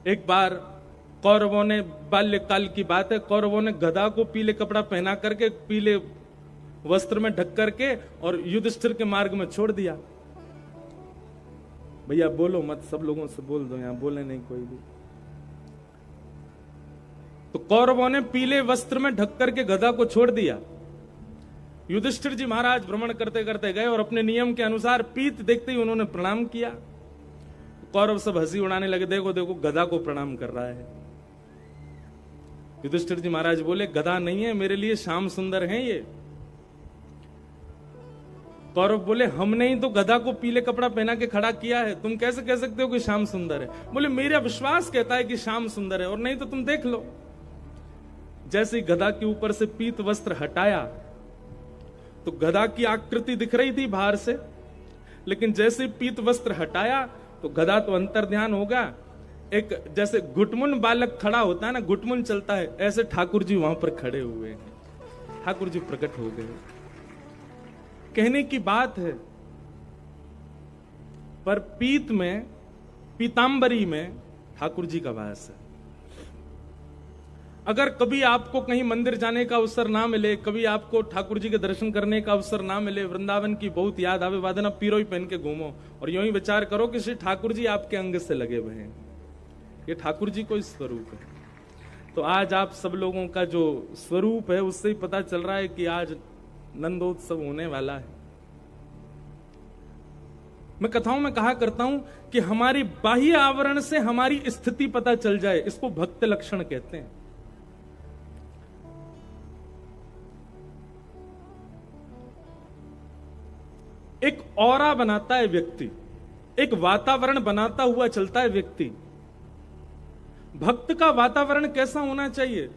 एक बार कौरवों ने, बाल्यकाल की बात है, कौरवों ने गधा को पीले कपड़ा पहना करके, पीले वस्त्र में ढक करके और युधिष्ठिर के मार्ग में छोड़ दिया। भैया बोलो मत, सब लोगों से बोल दो, यहां बोले नहीं कोई भी। तो कौरवों ने पीले वस्त्र में ढक करके गधा को छोड़ दिया। युधिष्ठिर जी महाराज भ्रमण करते करते गए और अपने नियम के अनुसार पीत देखते ही उन्होंने प्रणाम किया। कौरव सब हंसी उड़ाने लगे, देखो देखो गधा को प्रणाम कर रहा है। युधिष्ठिर जी महाराज बोले, गधा नहीं है, मेरे लिए श्याम सुंदर है ये। कौरव बोले, हमने ही तो गधा को पीले कपड़ा पहना के खड़ा किया है, तुम कैसे कह सकते हो कि श्याम सुंदर है? बोले, मेरा विश्वास कहता है कि श्याम सुंदर है, और नहीं तो तुम देख लो। जैसे ही गधा के ऊपर से पीत वस्त्र हटाया तो गधा की आकृति दिख रही थी बाहर से, लेकिन जैसे पीत वस्त्र हटाया तो गधा तो अंतर्ध्यान होगा। एक जैसे घुटमुन बालक खड़ा होता है ना, घुटमुन चलता है, ऐसे ठाकुर जी वहां पर खड़े हुए, ठाकुर जी प्रकट हो गए। कहने की बात है, पर पीत में, पीतांबरी में ठाकुर जी का वास है। अगर कभी आपको कहीं मंदिर जाने का अवसर ना मिले, कभी आपको ठाकुर जी के दर्शन करने का अवसर ना मिले, वृंदावन की बहुत याद आवे, वादना पीरोई पहन के घूमो और यूं ही विचार करो कि श्री ठाकुर जी आपके अंग से लगे हुए हैं, ये ठाकुर जी को स्वरूप है। तो आज आप सब लोगों का जो स्वरूप है उससे ही पता चल रहा है कि आज नंदोत्सव होने वाला है। मैं कथाओं में कहा करता हूं कि हमारी बाह्य आवरण से हमारी स्थिति पता चल जाए, इसको भक्त लक्षण कहते हैं। एक ऑरा बनाता है व्यक्ति, एक वातावरण बनाता हुआ चलता है व्यक्ति। भक्त का वातावरण कैसा होना चाहिए?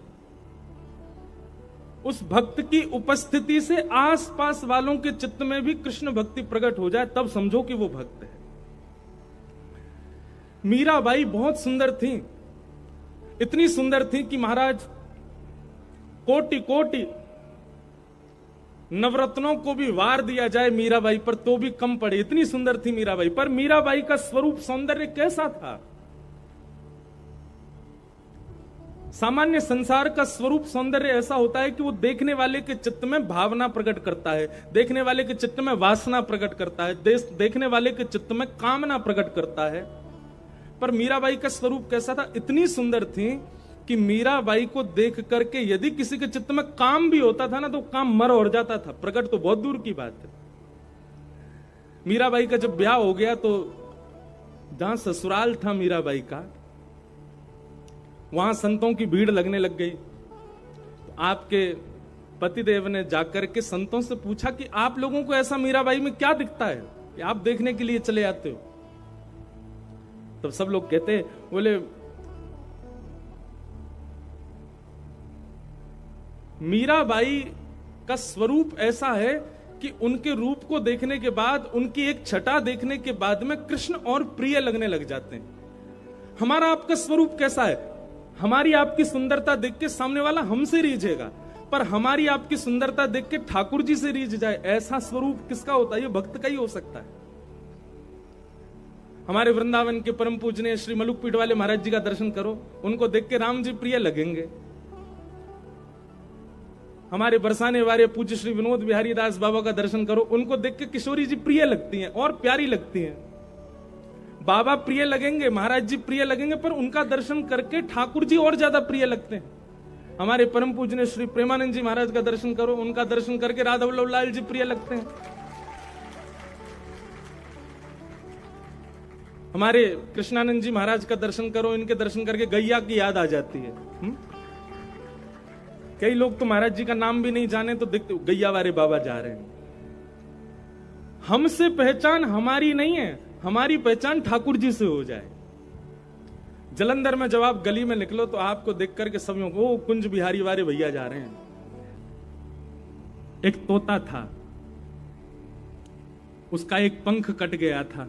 उस भक्त की उपस्थिति से आसपास वालों के चित्त में भी कृष्ण भक्ति प्रकट हो जाए, तब समझो कि वो भक्त है। मीराबाई बहुत सुंदर थी, इतनी सुंदर थी कि महाराज कोटि कोटि नवरत्नों को भी वार दिया जाए मीराबाई पर तो भी कम पड़े, इतनी सुंदर थी मीराबाई। पर मीराबाई का स्वरूप सौंदर्य कैसा था? सामान्य संसार का स्वरूप सौंदर्य ऐसा होता है कि वो देखने वाले के चित्त में भावना प्रकट करता है, देखने वाले के चित्त में वासना प्रकट करता है, देखने वाले के चित्त में कामना प्रकट करता है। पर मीराबाई का स्वरूप कैसा था? इतनी सुंदर थी कि मीराबाई को देख करके यदि किसी के चित्त में काम भी होता था ना, तो काम मर और जाता था, प्रकट तो बहुत दूर की बात है। मीराबाई का जब ब्याह हो गया तो जहां ससुराल था मीराबाई का, वहां संतों की भीड़ लगने लग गई। तो आपके पतिदेव ने जाकर के संतों से पूछा कि आप लोगों को ऐसा मीराबाई में क्या दिखता है कि आप देखने के लिए चले आते हो? तब सब लोग कहते, बोले मीराबाई का स्वरूप ऐसा है कि उनके रूप को देखने के बाद, उनकी एक छटा देखने के बाद में कृष्ण और प्रिय लगने लग जाते हैं। हमारा आपका स्वरूप कैसा है? हमारी आपकी सुंदरता देख के सामने वाला हमसे रीझेगा, पर हमारी आपकी सुंदरता देख के ठाकुर जी से रीझ जाए, ऐसा स्वरूप किसका होता है? ये भक्त का ही हो सकता है। हमारे वृंदावन के परम पूजनीय श्री मलुक पीठ वाले महाराज जी का दर्शन करो, उनको देख के राम जी प्रिय लगेंगे। हमारे बरसाने वाले पूज्य श्री विनोद बिहारी दास बाबा का दर्शन करो, उनको देख के किशोरी जी प्रिय लगती हैं और प्यारी लगती हैं। बाबा प्रिय लगेंगे, महाराज जी प्रिय लगेंगे, पर उनका दर्शन करके ठाकुर जी और ज्यादा प्रिय लगते हैं। हमारे परम पूजनीय श्री प्रेमानंद जी महाराज का दर्शन करो, उनका दर्शन करके राधा वल्लभ लाल जी प्रिय लगते हैं। हमारे कृष्णानंद जी महाराज का दर्शन करो, इनके दर्शन करके गैया की याद आ जाती है। कई लोग तो महाराज जी का नाम भी नहीं जाने तो देखते गैया वाले बाबा जा रहे हैं। हमसे पहचान हमारी नहीं है, हमारी पहचान ठाकुर जी से हो जाए। जलंधर में जब आप गली में निकलो तो आपको देख करके सब लोग, ओ कुंज बिहारी वाले भैया जा रहे हैं। एक तोता था, उसका एक पंख कट गया था,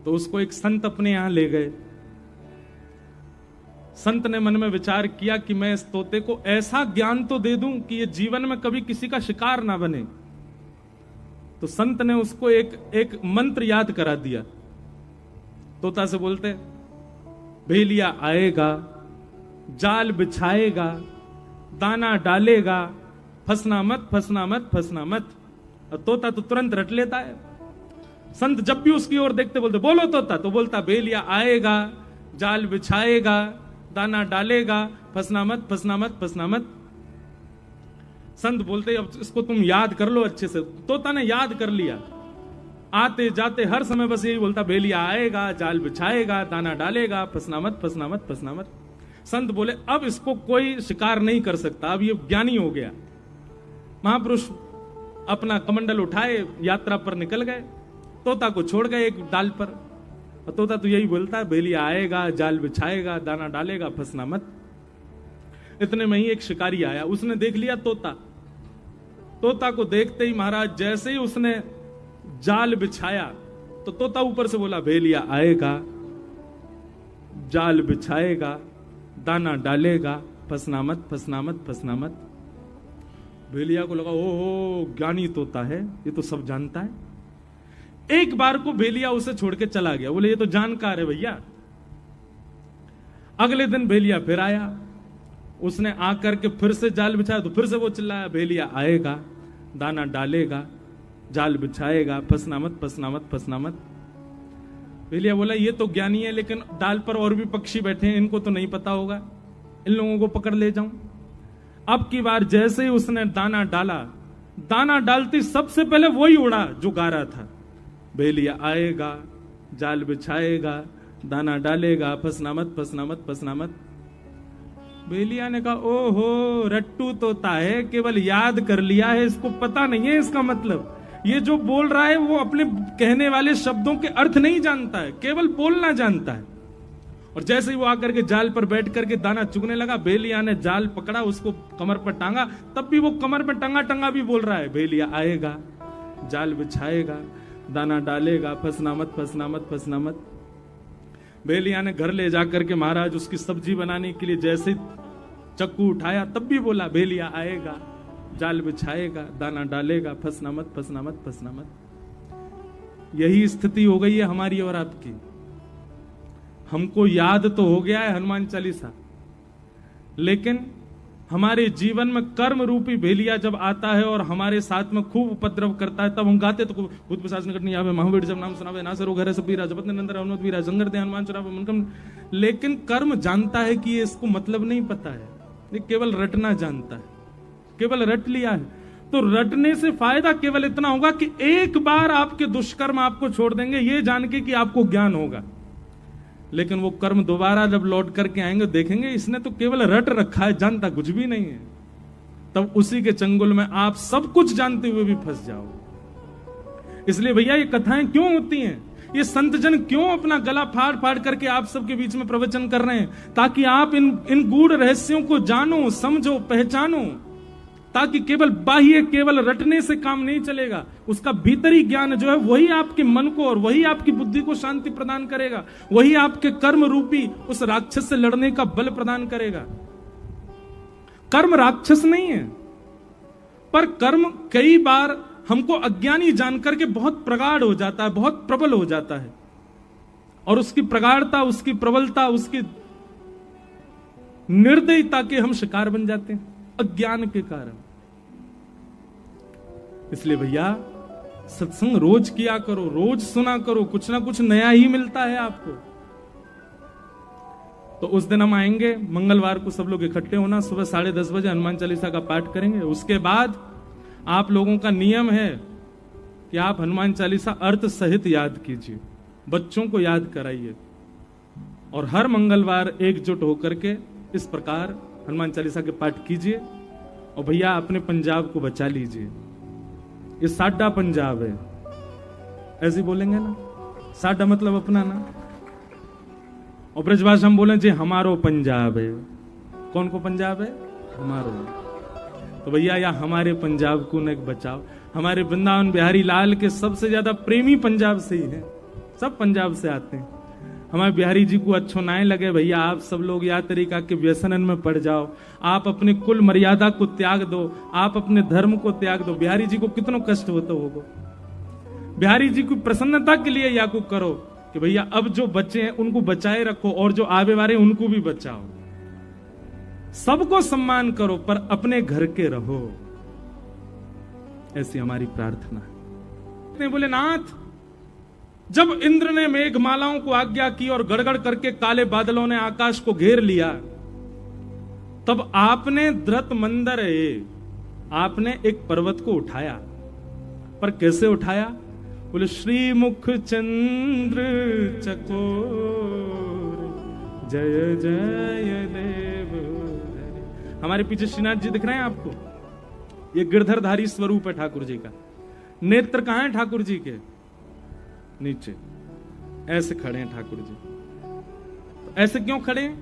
तो उसको एक संत अपने यहां ले गए। संत ने मन में विचार किया कि मैं इस तोते को ऐसा ज्ञान तो दे दूं कि ये जीवन में कभी किसी का शिकार ना बने। तो संत ने उसको एक मंत्र याद करा दिया। तोता से बोलते, भेलिया आएगा, जाल बिछाएगा, दाना डालेगा, फंसना मत, फंसना मत, फंसना मत। और तोता तो तुरंत रट लेता है। संत जब भी उसकी ओर देखते बोलते बोलो तोता, तो बोलता भेलिया आएगा, जाल बिछाएगा, दाना डालेगा, फंसना मत, फंसना मत, फंसना मत। संत बोलते अब इसको तुम याद कर लो अच्छे से। तोता ने याद कर लिया, आते जाते हर समय बस यही बोलता भेलिया आएगा, जाल बिछाएगा, दाना डालेगा, फंसना मत, फंसना मत, फंसना मत। संत बोले अब इसको कोई शिकार नहीं कर सकता, अब ये ज्ञानी हो गया। महापुरुष अपना कमंडल उठाए यात्रा पर निकल गए, तोता को छोड़ गए एक डाल पर। और तोता तो यही बोलता है भेलिया आएगा, जाल बिछाएगा, दाना डालेगा, फंसना मत। इतने में ही एक शिकारी आया, उसने देख लिया तोता। तोता को देखते ही महाराज जैसे ही उसने जाल बिछाया तो तोता ऊपर से बोला भेलिया आएगा, जाल बिछाएगा, दाना डालेगा, फंसना मत, फंसना मत, फंसना मत। भेलिया को लगा ओहो ज्ञानी तोता है, ये तो सब जानता है। एक बार को भेलिया उसे छोड़ के चला गया, बोले ये तो जानकार है भैया। अगले दिन भेलिया फिर आया, उसने आकर के फिर से जाल बिछाया तो फिर से वो चिल्लाया भेलिया आएगा, दाना डालेगा, जाल बिछाएगा, फंसना मत, फंसना मत, फंसना मत। भेलिया बोला ये तो ज्ञानी है, लेकिन डाल पर और भी पक्षी बैठे हैं, इनको तो नहीं पता होगा, इन लोगों को पकड़ ले जाऊं। अब की बार जैसे ही उसने दाना डाला, दाना डालती सबसे पहले वही उड़ा जो गा रहा था, भेलिया आएगा, जाल बिछाएगा, दाना डालेगा, फंसना मत, फंसना मत, फंसना मत। भेलिया ने कहा ओहो रट्टू तोता है, केवल याद कर लिया है, इसको पता नहीं है इसका मतलब। ये जो बोल रहा है वो अपने कहने वाले शब्दों के अर्थ नहीं जानता है, केवल बोलना जानता है। और जैसे ही वो आकर के जाल पर बैठ करके दाना चुगने लगा, भेलिया ने जाल पकड़ा, उसको कमर पर टांगा, तब भी वो कमर पर टंगा टंगा भी बोल रहा है भेलिया आएगा, जाल बिछाएगा, दाना डालेगा, फंसना मत, फंसना मत, फंसना मत। भेलिया ने घर ले जाकर के महाराज उसकी सब्जी बनाने के लिए जैसे चक्कू उठाया तब भी बोला भेलिया आएगा, जाल बिछाएगा, दाना डालेगा, फंसना मत, फंसना मत, फंसना मत। यही स्थिति हो गई है हमारी और आपकी। हमको याद तो हो गया है हनुमान चालीसा, लेकिन हमारे जीवन में कर्म रूपी भेलिया जब आता है और हमारे साथ में खूब उपद्रव करता है, तब हम गाते तो भूत पिशाच निकट नहीं आवे, महावीर जब नाम सुनावे, नासर हो घर सब पीरा, जपत निरंतर हनुमत वीरा, जंगर दे हनुमान चुरावे मनकम। लेकिन कर्म जानता है कि ये इसको मतलब नहीं पता है, ये केवल रटना जानता है, केवल रट लिया है। तो रटने से फायदा केवल इतना होगा कि एक बार आपके दुष्कर्म आपको छोड़ देंगे, ये जान के कि आपको ज्ञान होगा। लेकिन वो कर्म दोबारा जब लौट करके आएंगे, देखेंगे इसने तो केवल रट रखा है, जानता कुछ भी नहीं है। तब उसी के चंगुल में आप सब कुछ जानते हुए भी फंस जाओ। इसलिए भैया ये कथाएं क्यों होती हैं, ये संत जन क्यों अपना गला फाड़ फाड़ करके आप सबके बीच में प्रवचन कर रहे हैं, ताकि आप इन गूढ़ रहस्यों को जानो, समझो, पहचानो, ताकि केवल बाह्य, केवल रटने से काम नहीं चलेगा। उसका भीतरी ज्ञान जो है वही आपके मन को और वही आपकी बुद्धि को शांति प्रदान करेगा, वही आपके कर्म रूपी उस राक्षस से लड़ने का बल प्रदान करेगा। कर्म राक्षस नहीं है, पर कर्म कई बार हमको अज्ञानी जानकर के बहुत प्रगाढ़ हो जाता है, बहुत प्रबल हो जाता है, और उसकी प्रगाढ़ता, उसकी प्रबलता, उसकी निर्दयता के हम शिकार बन जाते हैं अज्ञान के कारण। इसलिए भैया सत्संग रोज किया करो, रोज सुना करो, कुछ ना कुछ नया ही मिलता है आपको। तो उस दिन हम आएंगे मंगलवार को, सब लोग इकट्ठे होना, सुबह 10:30 बजे हनुमान चालीसा का पाठ करेंगे। उसके बाद आप लोगों का नियम है कि आप हनुमान चालीसा अर्थ सहित याद कीजिए, बच्चों को याद कराइए, और हर मंगलवार एकजुट होकर के इस प्रकार हनुमान चालीसा के पाठ कीजिए। और भैया अपने पंजाब को बचा लीजिए, ये साडा पंजाब है, ऐसे बोलेंगे ना, साडा मतलब अपना ना, और ब्रजभाषा हम बोले जी हमारो पंजाब है। कौन को पंजाब है? हमारो। तो भैया या हमारे पंजाब को न बचाओ। हमारे वृंदावन बिहारी लाल के सबसे ज्यादा प्रेमी पंजाब से ही है, सब पंजाब से आते हैं। हमारे बिहारी जी को अच्छो ना लगे भैया, आप सब लोग या तरीका के व्यसनन में पड़ जाओ, आप अपने कुल मर्यादा को त्याग दो, आप अपने धर्म को त्याग दो। बिहारी जी को कितना कष्ट होता होगा, बिहारी जी की प्रसन्नता के लिए या को करो, कि भैया अब जो बच्चे हैं उनको बचाए रखो और जो आवे वाले उनको भी बचाओ, सबको सम्मान करो पर अपने घर के रहो। ऐसी हमारी प्रार्थना है। बोले नाथ, जब इंद्र ने मेघमालाओं को आज्ञा की और गड़गड़ करके काले बादलों ने आकाश को घेर लिया, तब आपने धृत मंदर आपने एक पर्वत को उठाया। पर कैसे उठाया? बोले श्रीमुख चंद्र चकोर जय जय देव। हमारे पीछे श्रीनाथ जी दिख रहे हैं आपको? ये गिरधरधारी स्वरूप है ठाकुर जी का। नेत्र कहां है ठाकुर जी के? नीचे ऐसे खड़े हैं ठाकुर जी। तो ऐसे क्यों खड़े हैं?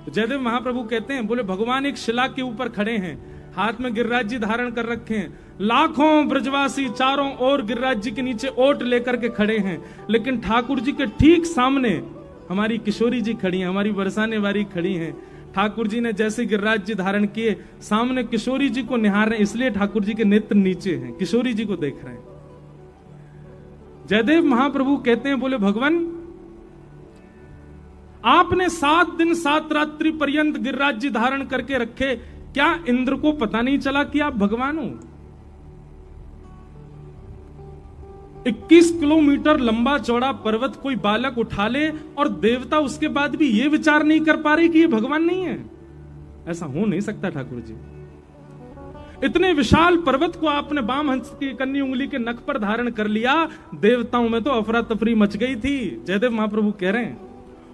तो जयदेव महाप्रभु कहते हैं, बोले भगवान एक शिला के ऊपर खड़े हैं, हाथ में गिरिराज जी धारण कर रखे हैं, लाखों ब्रजवासी चारों ओर गिरिराज जी के नीचे ओट लेकर के खड़े हैं, लेकिन ठाकुर जी के ठीक सामने हमारी किशोरी जी खड़ी हैं, हमारी बरसाने वाली खड़ी हैं। ठाकुर जी ने जैसे गिरिराज जी धारण किए, सामने किशोरी जी को निहार रहे हैं, इसलिए ठाकुर जी के नेत्र नीचे हैं, किशोरी जी को देख रहे हैं। जयदेव महाप्रभु कहते हैं, बोले भगवान आपने 7 दिन 7 रात्रि पर्यंत गिरिराज जी धारण करके रखे, क्या इंद्र को पता नहीं चला कि आप भगवान हो? 21 किलोमीटर लंबा चौड़ा पर्वत कोई बालक उठा ले और देवता उसके बाद भी ये विचार नहीं कर पा रहे कि ये भगवान नहीं है। ऐसा हो नहीं सकता ठाकुर जी। इतने विशाल पर्वत को आपने वाम हंस की कन्नी उंगली के नख पर धारण कर लिया, देवताओं में तो अफरा तफरी मच गई थी। जयदेव महाप्रभु कह रहे हैं,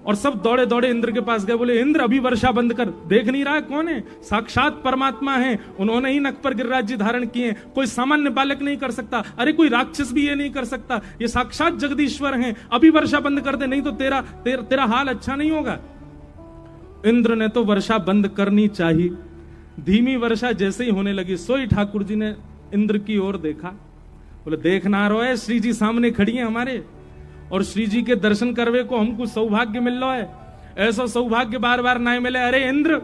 और सब दौड़े दौड़े इंद्र के पास गए, बोले इंद्र अभी वर्षा बंद कर, देख नहीं रहा है कौन है? साक्षात परमात्मा है, उन्होंने ही नख पर गिरिराज जी धारण किए, कोई सामान्य बालक नहीं कर सकता, अरे कोई राक्षस भी ये नहीं कर सकता, ये साक्षात जगदीश्वर हैं, अभी वर्षा बंद कर दे, नहीं तो तेरा हाल अच्छा नहीं होगा। इंद्र ने तो वर्षा बंद करनी चाहिए। धीमी वर्षा जैसे ही होने लगी, सोई ठाकुर जी ने इंद्र की ओर देखा, बोले देख ना रो है, श्री जी सामने खड़ी है हमारे, और श्री जी के दर्शन करवे को हमको सौभाग्य मिल रहा है, ऐसा सौभाग्य बार बार ना मिले। अरे इंद्र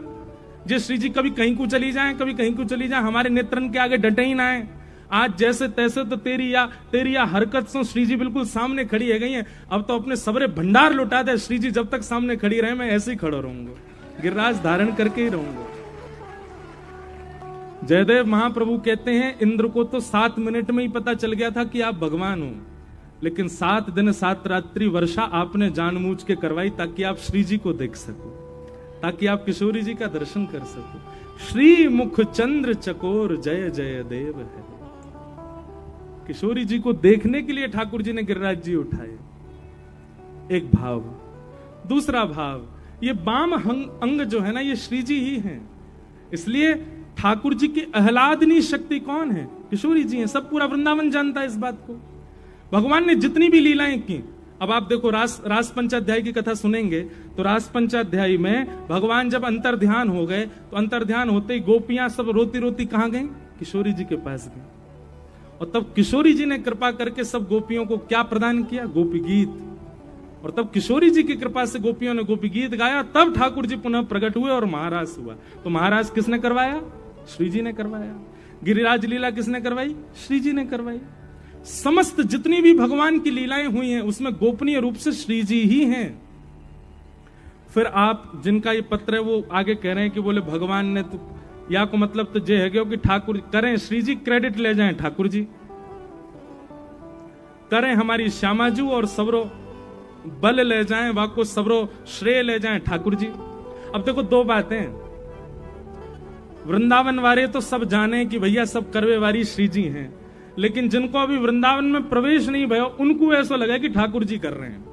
जे श्री जी कभी कहीं को चली जाए, कभी कहीं को चली जाए, हमारे नेत्रन के आगे डटे ही ना है। आज जैसे तैसे तो तेरी या हरकत से श्री जी बिल्कुल सामने खड़ी है गई है। अब तो अपने सबरे भंडार लुटा दे, श्री जी जब तक सामने खड़ी रहे मैं ऐसे ही खड़ा रहूंगा, गिरिराज धारण करके ही रहूंगा। जयदेव महाप्रभु कहते हैं, इंद्र को तो 7 मिनट में ही पता चल गया था कि आप भगवान हो, लेकिन 7 दिन 7 रात्रि वर्षा आपने जानबूझ के करवाई ताकि आप श्री जी को देख सको, ताकि आप किशोरी जी का दर्शन कर सको। श्री मुख चंद्र चकोर जय जय देव है। किशोरी जी को देखने के लिए ठाकुर जी ने गिरिराज जी उठाए। एक भाव। दूसरा भाव, ये वाम अंग जो है ना, ये श्री जी ही हैं, इसलिए ठाकुर जी की आह्लादनी शक्ति कौन है? किशोरी जी हैं। सब पूरा वृंदावन जानता है इस बात को। भगवान ने जितनी भी लीलाएं की, अब आप देखो रास पंचाध्याय की कथा सुनेंगे तो रास पंचाध्याय में भगवान जब अंतर ध्यान हो गए, तो अंतर ध्यान होते ही गोपियां सब रोती रोती कहां गई? किशोरी जी के पास गई, और तब किशोरी जी ने कृपा करके सब गोपियों को क्या प्रदान किया? गोपी गीत। और तब किशोरी जी की कृपा से गोपियों ने गोपी गीत गाया, तब ठाकुर जी पुनः प्रकट हुए और महाराज हुआ। तो महाराज किसने करवाया? श्री जी ने करवाया। गिरिराज लीला किसने करवाई? श्री जी ने करवाई। समस्त जितनी भी भगवान की लीलाएं हुई हैं उसमें गोपनीय रूप से श्री जी ही हैं। फिर आप जिनका ये पत्र है वो आगे कह रहे हैं कि बोले भगवान ने तो, या को मतलब तो ये है कि ठाकुर करें, श्री जी क्रेडिट ले जाएं, ठाकुर जी करें, हमारी श्यामाजू और सबरो बल ले जाएं, वाको सबरो श्रेय ले जाएं ठाकुर जी। अब देखो दो बातें, वृंदावन वाले तो सब जाने कि भैया सब करवे वाली श्री जी हैं, लेकिन जिनको अभी वृंदावन में प्रवेश नहीं भयो उनको ऐसा लगा कि ठाकुर जी कर रहे हैं।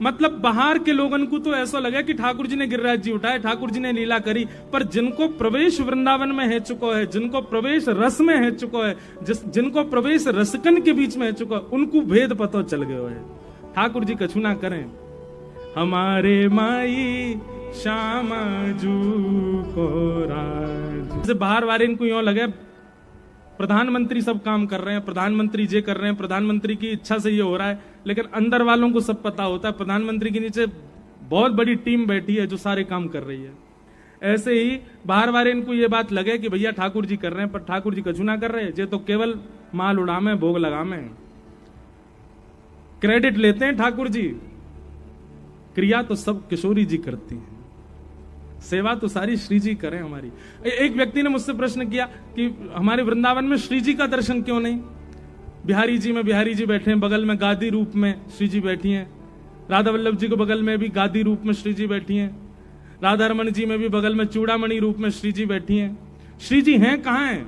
मतलब बाहर के लोगों को तो ऐसा लगा कि ठाकुर जी ने गिरिराज जी उठाए, ठाकुर जी ने लीला करी, पर जिनको प्रवेश वृंदावन में है चुका है, जिनको प्रवेश रस में है चुका है, जिनको प्रवेश रसकन के बीच में है चुका है, उनको भेद पता चल गया है। ठाकुर जी कछु ना करें, हमारे माई श्यामा जू को राज। बाहर वाले इनको यूं लगे प्रधानमंत्री सब काम कर रहे हैं, प्रधानमंत्री ये कर रहे हैं, प्रधानमंत्री की इच्छा से ये हो रहा है, लेकिन अंदर वालों को सब पता होता है प्रधानमंत्री के नीचे बहुत बड़ी टीम बैठी है जो सारे काम कर रही है। ऐसे ही बाहर वाले इनको ये बात लगे कि भैया ठाकुर जी कर रहे हैं, पर ठाकुर जी कछु ना कर रहे, ये तो केवल माल उड़ामे भोग लगामे। क्रेडिट लेते हैं ठाकुर जी, क्रिया तो सब किशोरी जी करती हैं, सेवा तो सारी श्री जी करें हमारी। एक व्यक्ति ने मुझसे प्रश्न किया कि हमारे वृंदावन में श्री जी का दर्शन क्यों नहीं? बिहारी जी में बिहारी जी बैठे हैं, बगल में गादी रूप में श्री जी बैठी हैं, राधा वल्लभ जी के बगल में भी गादी रूप में श्री जी बैठी हैं, राधा रमन जी में भी बगल में चूड़ामणि रूप में श्री जी बैठी हैं। श्री जी हैं कहां हैं?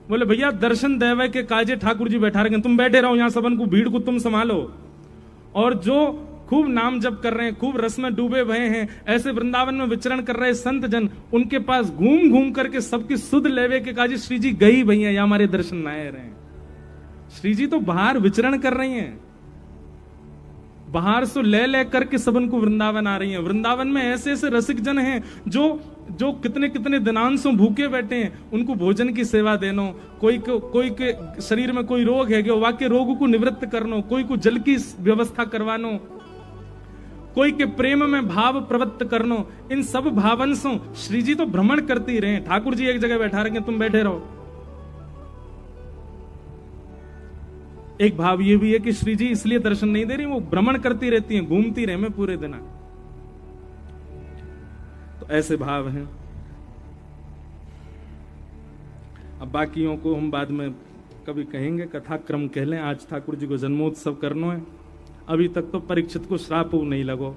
बोले भैया दर्शन देवे के काजे ठाकुर जी बैठा रहे, तुम बैठे रहो यहां, सबन को भीड़ को तुम संभालो। और जो खूब नाम जप कर रहे हैं, खूब रस में डूबे भये हैं, ऐसे वृंदावन में विचरण कर रहे संत जन, उनके पास घूम घूम करके सबकी सुध लेवे के काजे श्री जी गई भैया, या हमारे दर्शन ना आए रहे। श्री जी तो बाहर विचरण कर रही हैं, बाहर से ले करके सबन को वृंदावन आ रही हैं। वृंदावन में ऐसे ऐसे रसिक जन हैं जो कितने कितने दिनांशों भूखे बैठे हैं, उनको भोजन की सेवा देनो, कोई के शरीर में कोई रोग है वो वाक्य रोग को निवृत्त करनो, कोई को जल की व्यवस्था करवानो, कोई के प्रेम में भाव प्रवृत्त करनो, इन सब भावंशों श्री जी तो भ्रमण करती रहे। ठाकुर जी एक जगह बैठा रहे, तुम बैठे रहो। एक भाव ये भी है कि श्री जी इसलिए दर्शन नहीं दे रही, वो भ्रमण करती रहती हैं, घूमती रहे में पूरे दिन। तो ऐसे भाव हैं। अब बाकियों को हम बाद में कभी कहेंगे, कथा क्रम कह लें। आज ठाकुर जी को जन्मोत्सव करना है, अभी तक तो परीक्षित को श्राप नहीं लगो,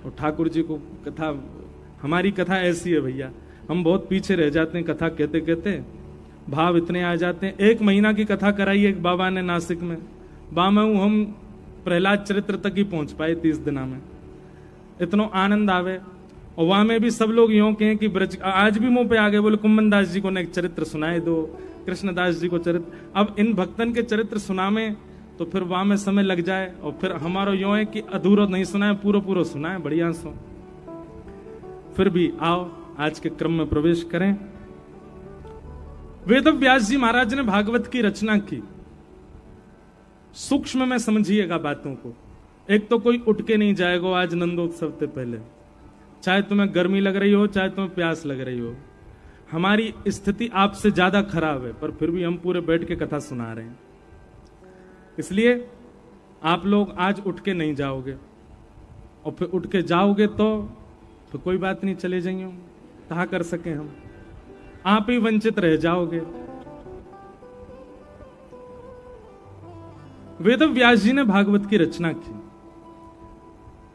और ठाकुर जी को कथा, हमारी कथा ऐसी है भैया, हम बहुत पीछे रह जाते हैं कथा कहते कहते, भाव इतने आ जाते हैं। 1 महीना की कथा कराई एक बाबा ने नासिक में, बामऊ हम प्रहलाद चरित्र तक ही पहुंच पाए 30 दिना में, इतना आनंद आवे। और वहां में भी सब लोग यूं कहें कि ब्रज, आज भी मुंह पे आ गए, बोले कुम्मन दास जी को ने एक चरित्र सुनाए दो, कृष्णदास जी को चरित्र। अब इन भक्तन के चरित्र सुनावे तो फिर वहां में समय लग जाए, और फिर हमारा यूं है कि अधूरा नहीं सुनाए, पूरा पूरा सुनाए, बढ़िया सो। फिर भी आओ आज के क्रम में प्रवेश करें। वेद व्यास जी महाराज ने भागवत की रचना की, सूक्ष्म में समझिएगा बातों को। एक तो कोई उठ के नहीं जाएगा आज नंदोत्सव से पहले, चाहे तुम्हें गर्मी लग रही हो, चाहे तुम्हें प्यास लग रही हो। हमारी स्थिति आपसे ज्यादा खराब है, पर फिर भी हम पूरे बैठ के कथा सुना रहे हैं। इसलिए आप लोग आज उठ के नहीं जाओगे, और फिर उठ के जाओगे तो फिर कोई बात नहीं, चले जाइए, कहा कर सके हम, आप ही वंचित रह जाओगे। वेद व्यास जी ने भागवत की रचना की।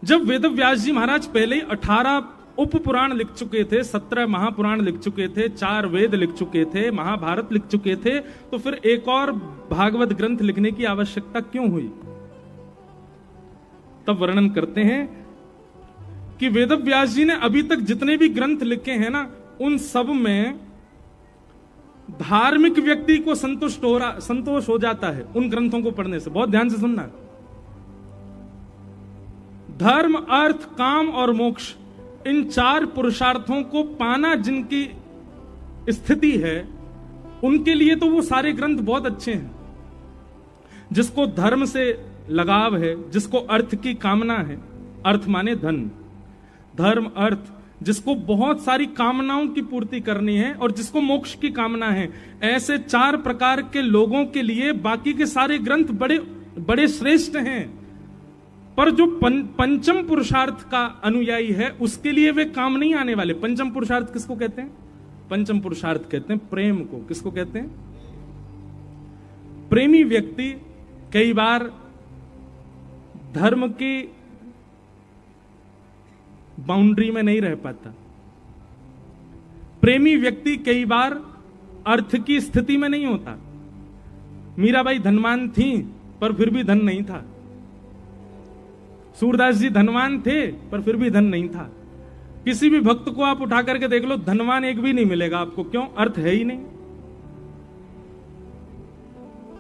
जब वेद व्यास जी महाराज पहले ही 18 उप पुराण लिख चुके थे, 17 महापुराण लिख चुके थे, 4 वेद लिख चुके थे, महाभारत लिख चुके थे, तो फिर एक और भागवत ग्रंथ लिखने की आवश्यकता क्यों हुई? तब वर्णन करते हैं कि वेद व्यास जी ने अभी तक जितने भी ग्रंथ लिखे हैं ना, उन सब में धार्मिक व्यक्ति को संतोष हो जाता है उन ग्रंथों को पढ़ने से। बहुत ध्यान से सुनना, धर्म, अर्थ, काम और मोक्ष, इन 4 पुरुषार्थों को पाना जिनकी स्थिति है, उनके लिए तो वो सारे ग्रंथ बहुत अच्छे हैं। जिसको धर्म से लगाव है, जिसको अर्थ की कामना है, अर्थ माने धन, धर्म, अर्थ, जिसको बहुत सारी कामनाओं की पूर्ति करनी है, और जिसको मोक्ष की कामना है, ऐसे 4 प्रकार के लोगों के लिए बाकी के सारे ग्रंथ बड़े बड़े श्रेष्ठ हैं। पर जो पंचम पुरुषार्थ का अनुयायी है, उसके लिए वे काम नहीं आने वाले। पंचम पुरुषार्थ किसको कहते हैं? पंचम पुरुषार्थ कहते हैं प्रेम को। किसको कहते हैं? प्रेमी व्यक्ति कई बार धर्म की बाउंड्री में नहीं रह पाता। प्रेमी व्यक्ति कई बार अर्थ की स्थिति में नहीं होता। मीराबाई धनवान थी, पर फिर भी धन नहीं था। सूरदास जी धनवान थे, पर फिर भी धन नहीं था। किसी भी भक्त को आप उठा करके देख लो, धनवान एक भी नहीं मिलेगा आपको। क्यों? अर्थ है ही नहीं।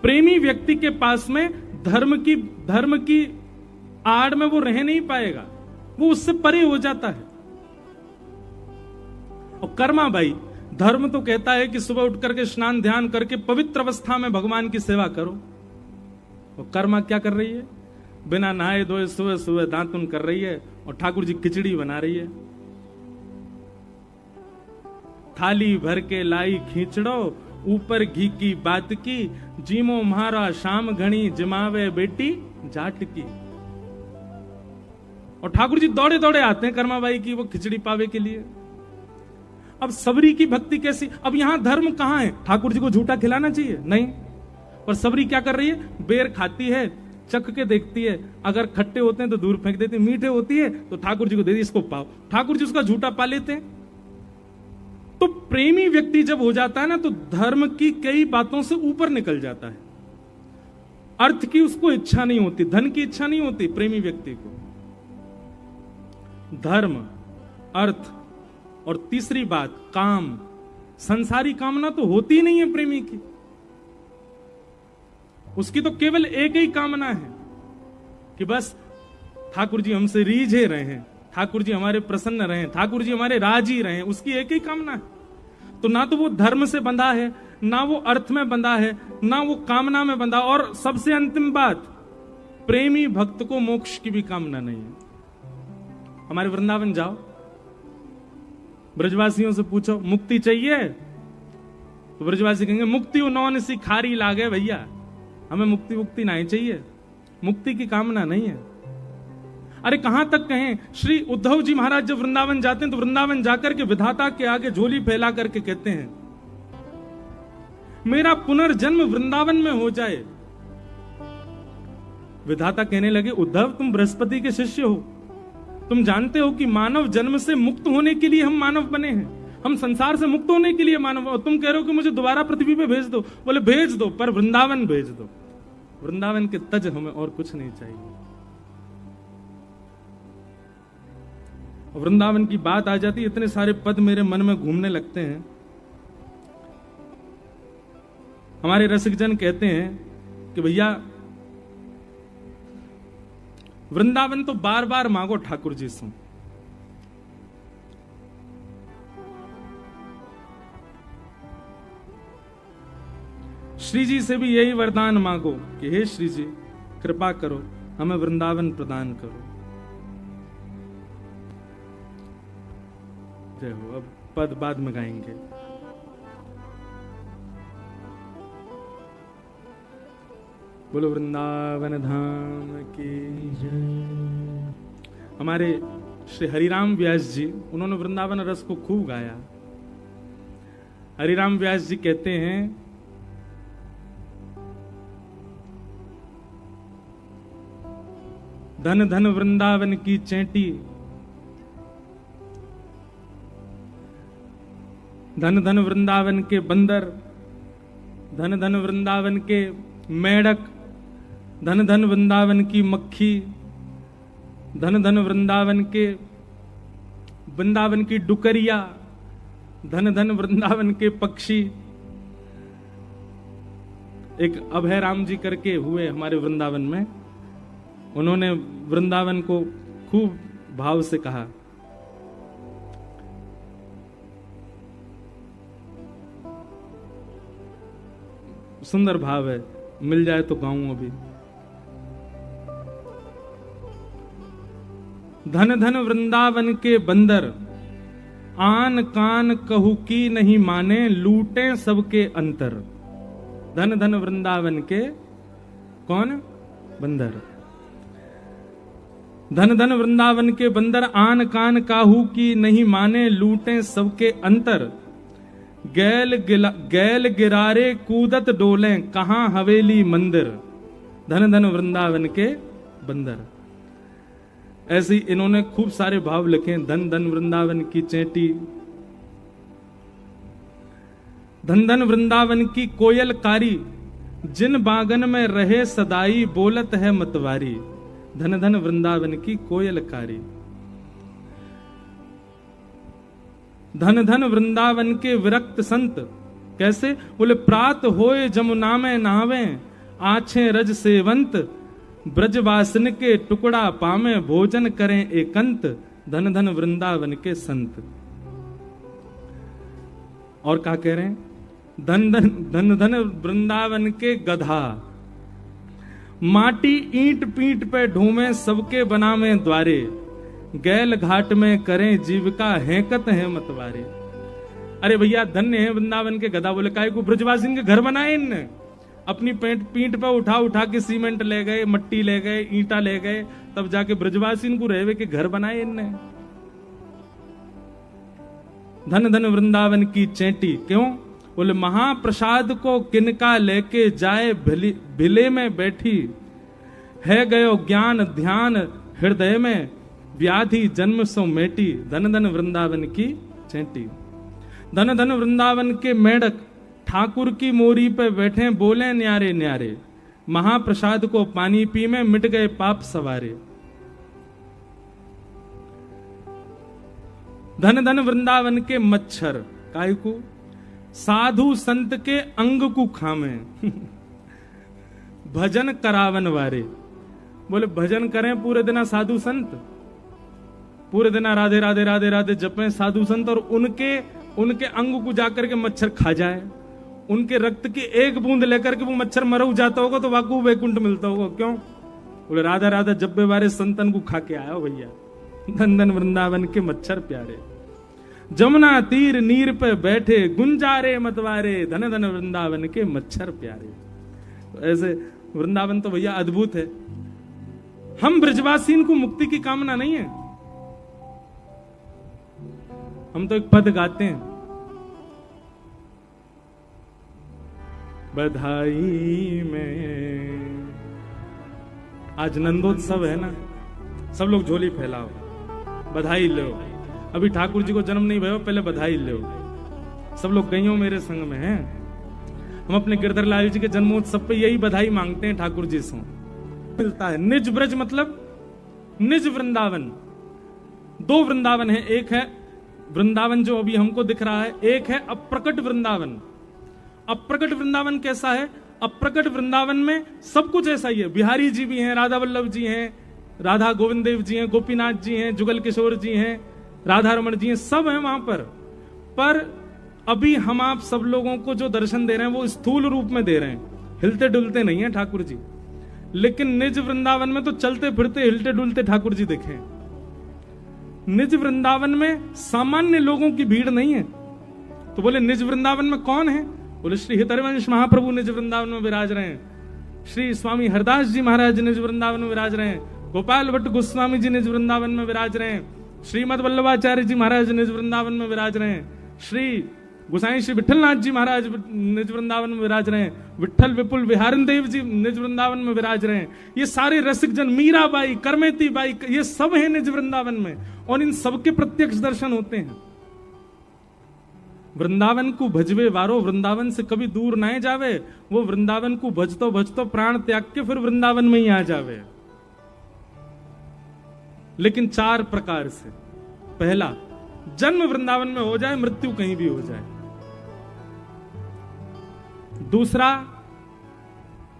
प्रेमी व्यक्ति के पास में धर्म की आड़ में वो रह नहीं पाएगा, वो उससे परे हो जाता है। और कर्मा भाई, धर्म तो कहता है कि सुबह उठ करके स्नान ध्यान करके पवित्र अवस्था में भगवान की सेवा करो। और कर्मा क्या कर रही है? बिना नहाए धोए सुबह सुबह दातुन कर रही है, और ठाकुर जी खिचड़ी बना रही है। थाली भर के लाई खींचड़ो, ऊपर घी की बात की, जीमो म्हारा शाम घणी जमावे बेटी जाट की। और ठाकुर जी दौड़े दौड़े आते हैं कर्माबाई की वो खिचड़ी पावे के लिए। अब सबरी की भक्ति कैसी? अब यहां धर्म कहां है? ठाकुर जी को झूठा खिलाना चाहिए? नहीं। पर सबरी क्या कर रही है? बेर खाती है, चख के देखती है, अगर खट्टे होते हैं तो दूर फेंक देती है, मीठे होती है तो ठाकुर जी को दे दी, इसको पाओ। ठाकुर जी उसका झूठा पा लेते हैं। तो प्रेमी व्यक्ति जब हो जाता है ना, तो धर्म की कई बातों से ऊपर निकल जाता है। अर्थ की उसको इच्छा नहीं होती, धन की इच्छा नहीं होती प्रेमी व्यक्ति को। धर्म, अर्थ और तीसरी बात काम, संसारी कामना तो होती नहीं है प्रेमी की। उसकी तो केवल एक ही कामना है कि बस ठाकुर जी हमसे रीझे रहे हैं, ठाकुर जी हमारे प्रसन्न रहे, ठाकुर जी हमारे राजी रहे। उसकी एक ही कामना है। तो ना तो वो धर्म से बंधा है, ना वो अर्थ में बंधा है, ना वो कामना में बंधा। और सबसे अंतिम बात, प्रेमी भक्त को मोक्ष की भी कामना नहीं है। हमारे वृंदावन जाओ, ब्रजवासियों से पूछो मुक्ति चाहिए, तो ब्रजवासी कहेंगे मुक्ति उन्होंने सी खारी लागे भैया, हमें मुक्ति मुक्ति नहीं चाहिए, मुक्ति की कामना नहीं है। अरे कहां तक कहें, श्री उद्धव जी महाराज जब वृंदावन जाते हैं तो वृंदावन जाकर के विधाता के आगे झोली फैला करके कहते हैं मेरा पुनर्जन्म वृंदावन में हो जाए। विधाता कहने लगे उद्धव तुम बृहस्पति के शिष्य हो, तुम जानते हो कि मानव जन्म से मुक्त होने के लिए हम मानव बने हैं, हम संसार से मुक्त होने के लिए मानव। और तुम कह रहे हो कि मुझे दोबारा पृथ्वी पे भेज दो। बोले भेज दो, पर वृंदावन भेज दो, वृंदावन के तज हमें और कुछ नहीं चाहिए। वृंदावन की बात आ जाती, इतने सारे पद मेरे मन में घूमने लगते हैं। हमारे रसिकजन कहते हैं कि भैया वृंदावन तो बार बार मांगो ठाकुर जी से। श्री जी से भी यही वरदान मांगो कि हे श्री जी कृपा करो, हमें वृंदावन प्रदान करो। जय हो। अब पद बाद में गाएंगे। बोलो वृंदावन धाम की जय। हमारे श्री हरिराम व्यास जी, उन्होंने वृंदावन रस को खूब गाया। हरिराम व्यास जी कहते हैं धन धन वृंदावन की चेंटी, धन धन वृंदावन के बंदर, धन धन वृंदावन के मेढक, धन धन वृंदावन की मक्खी, धन धन वृंदावन के वृंदावन की डुकरिया, धन धन वृंदावन के पक्षी। एक अभय राम जी करके हुए हमारे वृंदावन में, उन्होंने वृंदावन को खूब भाव से कहा। सुंदर भाव है, मिल जाए तो गाऊं अभी। धन धन वृंदावन के बंदर, आन कान कहू की नहीं माने, लूटे सबके अंतर। धन धन वृंदावन के कौन? बंदर। धन धन वृंदावन के बंदर, आन कान काहू की नहीं माने, लूटे सबके अंतर। गैल गिरारे कूदत डोले, कहां हवेली मंदिर। धन धन वृंदावन के बंदर। ऐसे इन्होंने खूब सारे भाव लिखे। धन धन वृंदावन की चेंटी, धन धन वृंदावन की कोयल कारी, जिन बागन में रहे सदाई, बोलत है मतवारी। धन धन वृंदावन की कोयल कारी। धन धन वृंदावन के विरक्त संत, कैसे? बोले प्रात होए जमुना में नहावे, आछे रज सेवंत, ब्रजवासन के टुकड़ा पामे, भोजन करें एकांत। धन धन वृंदावन के संत। और क्या कह रहे हैं? धन धन धन धन वृंदावन के गधा, माटी ईंट पीठ पे ढूंढे, सबके बनावे द्वारे, गैल घाट में करें जीविका, हैकत है मतवारे। अरे भैया धन्य है वृंदावन के गधा। बोले काय को? ब्रजवासी के घर बनाए इनने, अपनी पीठ पे उठा उठा के सीमेंट ले गए, मट्टी ले गए, ईंटा ले गए, तब जाके ब्रजवासी इनको रहवे के घर बनाए इनने। धन धन वृंदावन की चेंटी, क्यों? बोले महाप्रसाद को किनका लेके जाए, भिले में बैठी है गयो ज्ञान ध्यान हृदय में, व्याधि जन्म सो मेटी, धन धन वृंदावन की चेंटी। धन धन वृंदावन के मेढक ठाकुर की मोरी पे बैठे, बोले न्यारे न्यारे, महाप्रसाद को पानी पी में मिट गए पाप सवारे। धन धन वृंदावन के मच्छर, काय को? साधु संत के अंग को खामे, भजन करावन वारे। बोले भजन करें पूरे दिन साधु संत, पूरे दिन राधे राधे राधे राधे जपें साधु संत, और उनके अंग को जाकर के मच्छर खा जाए, उनके रक्त की एक बूंद लेकर के वो मच्छर मर जाता होगा तो वाकू वैकुंठ मिलता होगा। क्यों? बोले राधा राधा जब्बे वारे संतन को खा के आया भैया। धन धन वृंदावन के मच्छर प्यारे, जमुना तीर नीर पे बैठे, गुंजारे मतवारे, धन धन वृंदावन के मच्छर प्यारे। ऐसे वृंदावन तो भैया अद्भुत है। हम ब्रजवासी को मुक्ति की कामना नहीं है, हम तो एक पद गाते हैं, बधाई में। आज नंदोत्सव है ना, सब लोग झोली फैलाओ, बधाई लो। अभी ठाकुर जी को जन्म नहीं भयो, पहले बधाई लो। सब लोग गईयों मेरे संग में हैं। हम अपने गिरधर लाल जी के जन्मोत्सव पे यही बधाई मांगते हैं ठाकुर जी से। मिलता है निज ब्रज मतलब निज वृंदावन। दो वृंदावन है, एक है वृंदावन जो अभी हमको दिख रहा है, एक है अप्रकट वृंदावन। अप्रकट वृंदावन कैसा है? अप्रकट वृंदावन में सब कुछ ऐसा ही है। बिहारी जी भी हैं, राधा वल्लभ जी हैं, राधा गोविंद देव जी हैं, गोपीनाथ जी हैं, जुगल किशोर जी हैं, राधा रमण जी हैं, सब हैं वहां पर अभी हम आप सब लोगों को जो दर्शन दे रहे हैं वो स्थूल रूप में दे रहे हैं, हिलते डुलते नहीं है ठाकुर जी। लेकिन निज वृंदावन में तो चलते फिरते हिलते डुलते ठाकुर जी दिखे। निज वृंदावन में सामान्य लोगों की भीड़ नहीं है। तो बोले निज वृंदावन में कौन है? बोले श्री हितरवंश महाप्रभु निज वृंदावन में विराज रहे हैं, श्री स्वामी हरदास जी महाराज निज वृंदावन में विराज रहे हैं, गोपाल भट्ट गोस्वामी जी निज वृंदावन में विराज रहे हैं, श्रीमद वल्लभाचार्य जी महाराज निज वृंदावन में विराज रहे हैं, श्री गोसाई श्री विठलनाथ जी महाराज निज वृंदावन में विराज रहे हैं, विठल विपुल विहारन देव जी निज वृंदावन में विराज रहे हैं। ये सारे रसिक जन, मीराबाई, करमेती बाई, ये सब हैं निज वृंदावन में, और इन सबके प्रत्यक्ष दर्शन होते हैं। वृंदावन को भजवे वारो वृंदावन से कभी दूर ना जावे, वो वृंदावन को भजतो भजतो प्राण त्याग के फिर वृंदावन में ही आ जावे। लेकिन 4 प्रकार से। पहला, जन्म वृंदावन में हो जाए, मृत्यु कहीं भी हो जाए। दूसरा,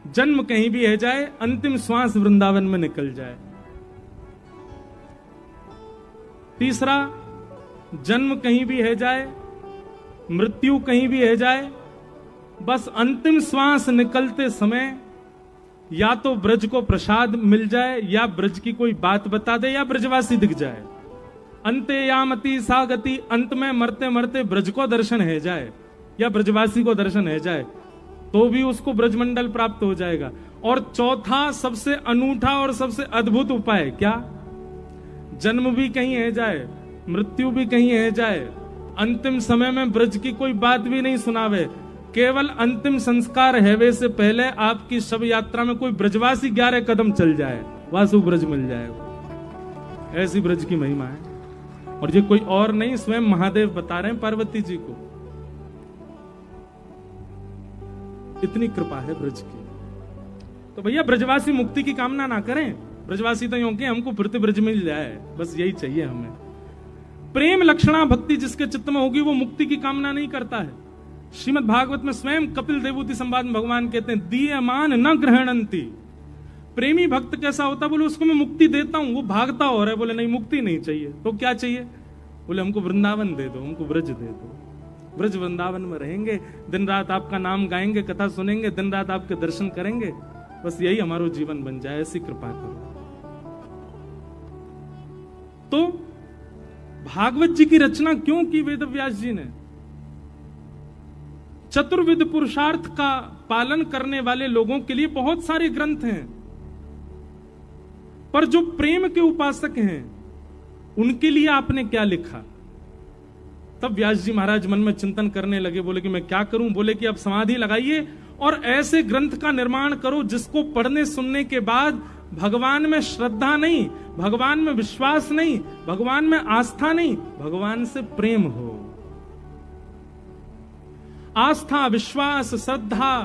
जन्म कहीं भी है जाए, अंतिम श्वास वृंदावन में निकल जाए। तीसरा, जन्म कहीं भी है जाए, मृत्यु कहीं भी है जाए, बस अंतिम श्वास निकलते समय या तो ब्रज को प्रसाद मिल जाए, या ब्रज की कोई बात बता दे, या ब्रजवासी दिख जाए। अंते यामति सा गति, अंत में मरते मरते ब्रज को दर्शन है जाए या ब्रजवासी को दर्शन है जाए, तो भी उसको ब्रजमंडल प्राप्त हो जाएगा। और चौथा सबसे अनूठा और सबसे अद्भुत उपाय क्या? जन्म भी कहीं है जाए, मृत्यु भी कहीं है जाए, अंतिम समय में ब्रज की कोई बात भी नहीं सुनावे, केवल अंतिम संस्कार हैवे से पहले आपकी शव यात्रा में कोई ब्रजवासी 11 कदम चल जाए, वासु ब्रज मिल जाएगा। ऐसी ब्रज की महिमा है। और ये कोई और नहीं, स्वयं महादेव बता रहे हैं पार्वती जी को। इतनी कृपा है ब्रज की। तो भैया ब्रजवासी मुक्ति की कामना ना करें, ब्रजवासी तो यूं कि हमको फिरते ब्रज मिल जाए, बस यही चाहिए हमें। प्रेम लक्षणा भक्ति जिसके चित्त में होगी वो मुक्ति की कामना नहीं करता है। श्रीमद् भागवत में स्वयं कपिल देवूति संवाद में भगवान कहते हैं, दीयमान न ग्रहणंती। प्रेमी भक्त कैसा होता? बोले उसको मैं मुक्ति देता हूं, वो भागता हो रहा है। बोले नहीं, मुक्ति नहीं चाहिए, तो क्या चाहिए? बोले हमको वृंदावन दे दो, हमको ब्रज दे दो। ब्रज वृंदावन में रहेंगे, दिन रात आपका नाम गाएंगे, कथा सुनेंगे, दिन रात आपके दर्शन करेंगे, बस यही हमारा जीवन बन जाए, ऐसी कृपा करो। तो भागवत जी की रचना क्यों की वेद व्यास जी ने? चतुर्विध पुरुषार्थ का पालन करने वाले लोगों के लिए बहुत सारे ग्रंथ हैं, पर जो प्रेम के उपासक हैं उनके लिए आपने क्या लिखा? तब व्यास जी महाराज मन में चिंतन करने लगे, बोले कि मैं क्या करूं? बोले कि अब समाधि लगाइए और ऐसे ग्रंथ का निर्माण करो जिसको पढ़ने सुनने के बाद भगवान में श्रद्धा नहीं, भगवान में विश्वास नहीं, भगवान में आस्था नहीं, भगवान से प्रेम हो। आस्था, विश्वास, श्रद्धा,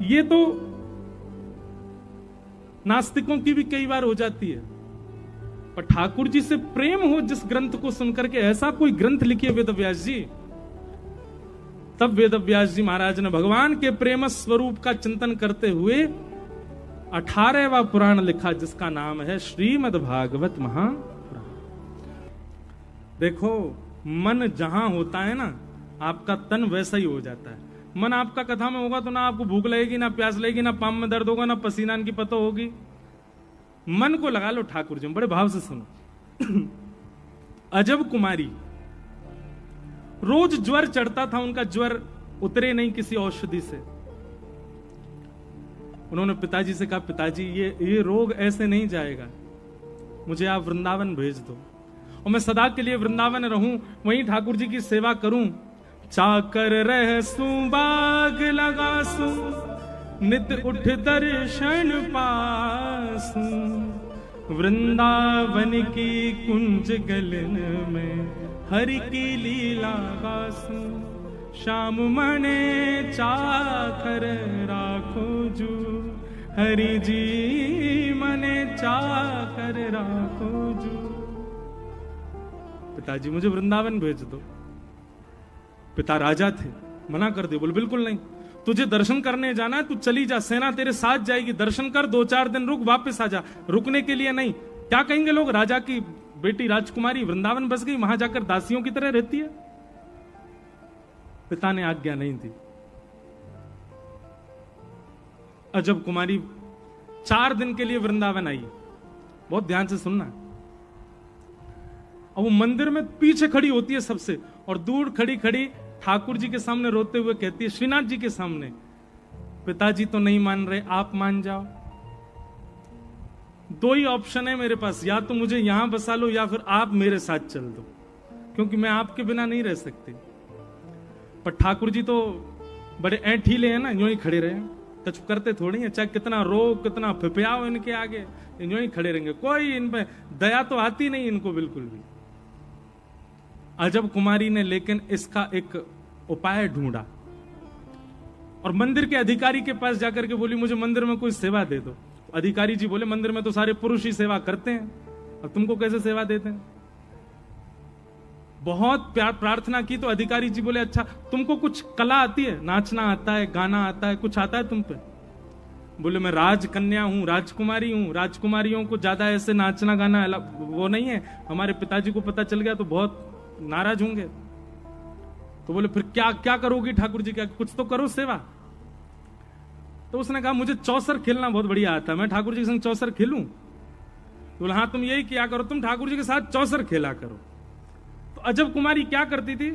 ये तो नास्तिकों की भी कई बार हो जाती है, पर ठाकुर जी से प्रेम हो जिस ग्रंथ को सुनकर के, ऐसा कोई ग्रंथ लिखिए वेदव्यास जी। तब वेदव्यास जी महाराज ने भगवान के प्रेम स्वरूप का चिंतन करते हुए 18वां पुराण लिखा, जिसका नाम है श्रीमद् भागवत महापुराण। देखो, मन जहां होता है ना, आपका तन वैसा ही हो जाता है। मन आपका कथा में होगा तो ना आपको भूख लगेगी, ना प्यास लगेगी, ना पाँव में दर्द होगा, ना पसीना की पता होगी। मन को लगा लो ठाकुर जी, बड़े भाव से सुनो। अजब कुमारी, रोज ज्वर चढ़ता था, उनका ज्वर उतरे नहीं किसी औषधि से। उन्होंने पिताजी से कहा, पिताजी ये रोग ऐसे नहीं जाएगा, मुझे आप वृंदावन भेज दो और मैं सदा के लिए वृंदावन रहूं, वहीं ठाकुर जी की सेवा करूं। चाकर रह सुबाग लगासू, नित उठ दर्शन पासू, वृंदावन की कुंज गलन में हरि की लीला गासू। श्याम मने चाकर राखो जू, हरि जी मने चाकर राखो जू। पिताजी मुझे वृंदावन भेज दो। पिता राजा थे, मना कर दिया, बोले बिल्कुल नहीं, तुझे दर्शन करने जाना है, तू चली जा, सेना तेरे साथ जाएगी, दर्शन कर, 2-4 दिन रुक, वापस आ जा, रुकने के लिए नहीं। क्या कहेंगे लोग, राजा की बेटी राजकुमारी वृंदावन बस गई, वहां जाकर दासियों की तरह रहती है। पिता ने आज्ञा नहीं दी। अजब कुमारी 4 दिन के लिए वृंदावन आई। बहुत ध्यान से सुनना। और वो मंदिर में पीछे खड़ी होती है सबसे, और दूर खड़ी खड़ी ठाकुर जी के सामने रोते हुए कहती है, श्रीनाथ जी के सामने, पिताजी तो नहीं मान रहे, आप मान जाओ। 2 ही ऑप्शन है मेरे पास, या तो मुझे यहां बसा लो या फिर आप मेरे साथ चल दो, क्योंकि मैं आपके बिना नहीं रह सकती। पर ठाकुर जी तो बड़े ऐंठीले हैं ना, यूं ही खड़े रहे, कुछ करते थोड़ी है, चाहे कितना रो कितना फिपियाओ इनके आगे, यूं ही खड़े रहेंगे, कोई इन पे दया तो आती नहीं इनको बिल्कुल भी। अजब कुमारी ने लेकिन इसका एक उपाय ढूंढा और मंदिर के अधिकारी के पास जाकर के बोली, मुझे मंदिर में कोई सेवा दे दो। अधिकारी जी बोले, मंदिर में तो सारे पुरुष ही सेवा करते हैं, और तुमको कैसे सेवा देते हैं? बहुत प्यार प्रार्थना की तो अधिकारी जी बोले, अच्छा तुमको कुछ कला आती है, नाचना आता है, गाना आता है, कुछ आता है तुम पे? बोले, मैं राजकन्या हूं, राजकुमारी हूं, राजकुमारियों को ज्यादा ऐसे नाचना गाना वो नहीं है, हमारे पिताजी को पता चल गया तो बहुत नाराज होंगे। तो बोले, फिर क्या क्या करोगी ठाकुर जी, क्या कुछ तो करो सेवा। तो उसने कहा, मुझे चौसर खेलना बहुत बढ़िया आता है, मैं ठाकुर जी के संग चौसर खेलूं? तो बोले, हाँ तुम यही किया करो, तुम ठाकुर जी के साथ चौसर खेला करो। तो अजब कुमारी क्या करती थी,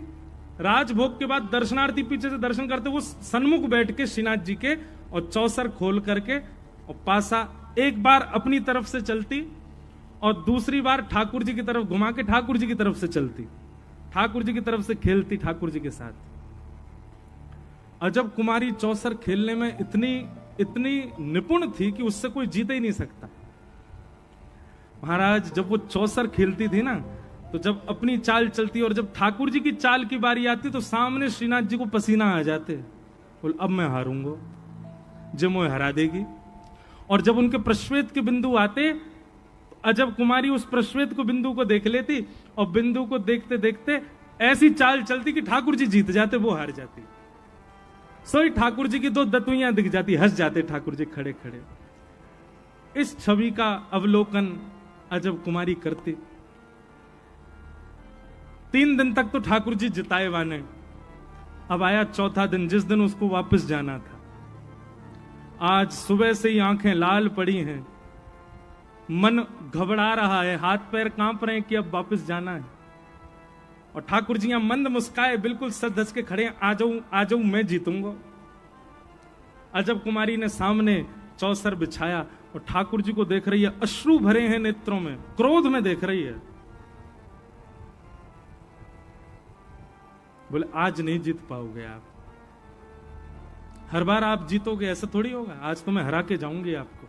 राजभोग के बाद दर्शनार्थी पीछे से दर्शन करते, वो सन्मुख बैठ के श्रीनाथ जी के और चौसर खोल करके और पासा एक बार अपनी तरफ से चलती और दूसरी बार ठाकुर जी की तरफ घुमा के ठाकुर जी की तरफ से चलती, ठाकुर जी की तरफ से खेलती ठाकुर जी के साथ। अजब कुमारी चौसर खेलने में इतनी निपुण थी कि उससे कोई जीत ही नहीं सकता। महाराज जब वो चौसर खेलती थी ना, तो जब अपनी चाल चलती और जब ठाकुर जी की चाल की बारी आती तो सामने श्रीनाथ जी को पसीना आ जाते, बोल अब मैं हारूंगा, जब मोह हरा देगी। और जब उनके प्रश्वेत के बिंदु आते, अजब कुमारी उस प्रश्वेत को बिंदु को देख लेती और बिंदु को देखते देखते ऐसी चाल चलती कि ठाकुर जी जीत जाते, वो हार जाती। सोई ठाकुर जी की 2 दतुइयां दिख जाती, हंस जाते ठाकुर जी खड़े खड़े। इस छवि का अवलोकन अजब कुमारी करती। 3 दिन तक तो ठाकुर जी जिताए वाने। अब आया चौथा दिन, जिस दिन उसको वापस जाना था। आज सुबह से ही आंखें लाल पड़ी हैं, मन घबरा रहा है, हाथ पैर कांप रहे हैं कि अब वापस जाना है। और ठाकुर जी यहां मंद मुस्काए, बिल्कुल सज धज के खड़े, आ जाऊं मैं जीतूंगा। अजब कुमारी ने सामने चौसर बिछाया और ठाकुर जी को देख रही है, अश्रु भरे हैं नेत्रों में, क्रोध में देख रही है। बोले आज नहीं जीत पाओगे आप, हर बार आप जीतोगे ऐसा थोड़ी होगा, आज तो मैं हरा के जाऊंगी आपको।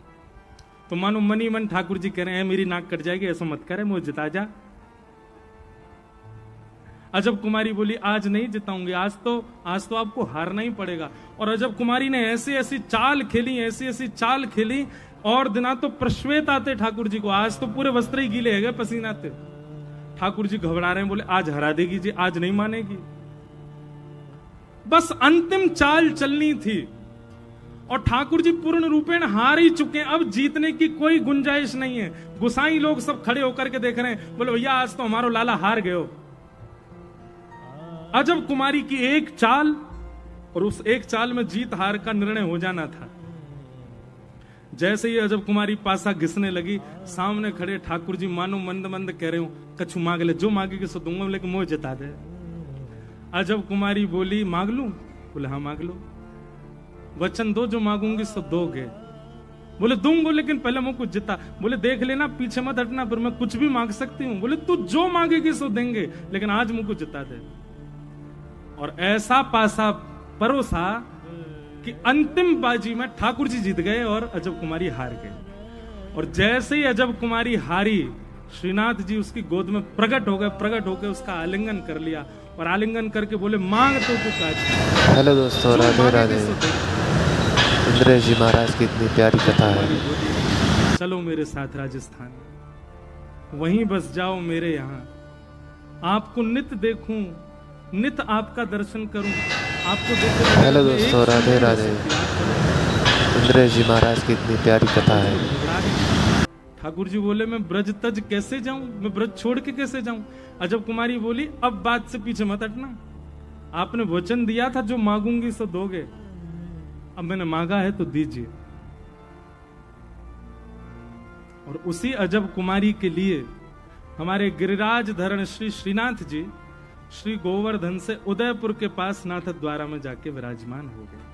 तो मानो मनी मन ठाकुर जी कह रहे हैं मेरी नाक कट जाएगी, ऐसा मत करे, मुझे जिता जा। अजब कुमारी बोली आज नहीं जिताऊंगी, आज तो आपको हारना ही पड़ेगा। और अजब कुमारी ने ऐसी ऐसी चाल खेली, ऐसी ऐसी चाल खेली, और दिना तो प्रश्वेत आते ठाकुर जी को, आज तो पूरे वस्त्र ही गीले है पसीना आते। ठाकुर जी घबरा रहे हैं, बोले आज हरा देगी जी, आज नहीं मानेगी। बस अंतिम चाल चलनी थी और ठाकुर जी पूर्ण रूपेण हार ही चुके हैं, अब जीतने की कोई गुंजाइश नहीं है। गुसाई लोग सब खड़े होकर के देख रहे हैं, बोले भैया आज तो हमारो लाला हार गए हो। अजब कुमारी की एक चाल, और उस एक चाल में जीत हार का निर्णय हो जाना था। जैसे ही अजब कुमारी पासा घिसने लगी, सामने खड़े ठाकुर जी मानो मंद मंद कह रहे हो, कछु मांग ले, जो मांगेगी सो दूंगा, लेकिन मुझे जिता दे। अजब कुमारी बोली मांग लूं? बोले हाँ मांग लो, वचन दो जो मांगूंगी सो दोगे। बोले दूंगो, लेकिन पहले मुझको जिता। बोले देख लेना, पीछे मत हटना, पर मैं कुछ भी मांग सकती हूँ। बोले तू जो मांगेगी सो देंगे, लेकिन आज मुझको जिता दे। और ऐसा पासा परोसा कि अंतिम बाजी में ठाकुर जी जीत गए और अजब कुमारी हार गए। और जैसे ही अजब कुमारी हारी, श्रीनाथ जी उसकी गोद में प्रकट हो गए, प्रकट होकर उसका आलिंगन कर लिया और आलिंगन करके बोले मांग तो तू काज। हेलो दोस्तों, राधे राधे। इंद्रेश जी महाराज की इतनी प्यारी कथा है। चलो मेरे साथ राजस्थान, वहीं बस जाओ मेरे यहाँ, आपको नित देखूं, नित आपका दर्शन करूं, आपको देख। हेलो दोस्तों, राधे राधे। इंद्रेश जी महाराज की इतनी प्यारी कथा है। ठाकुर जी बोले मैं ब्रज तज कैसे जाऊं, मैं ब्रज छोड़ के कैसे जाऊं। अजब कुमारी बोली अब बात से पीछे मत हटना, आपने वचन दिया था जो मांगूंगी सो दोगे, अब मैंने मांगा है तो दीजिए। और उसी अजब कुमारी के लिए हमारे गिरिराज धरण श्री श्रीनाथ जी श्री गोवर्धन से उदयपुर के पास नाथ द्वारा में जाके विराजमान हो गए।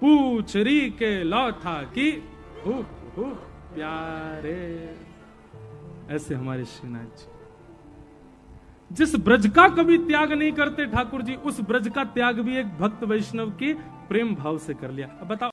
पूछरी के लौथा की प्यारे, ऐसे हमारे श्रीनाथ जी जिस ब्रज का कभी त्याग नहीं करते ठाकुर जी, उस ब्रज का त्याग भी एक भक्त वैष्णव के प्रेम भाव से कर लिया। अब बताओ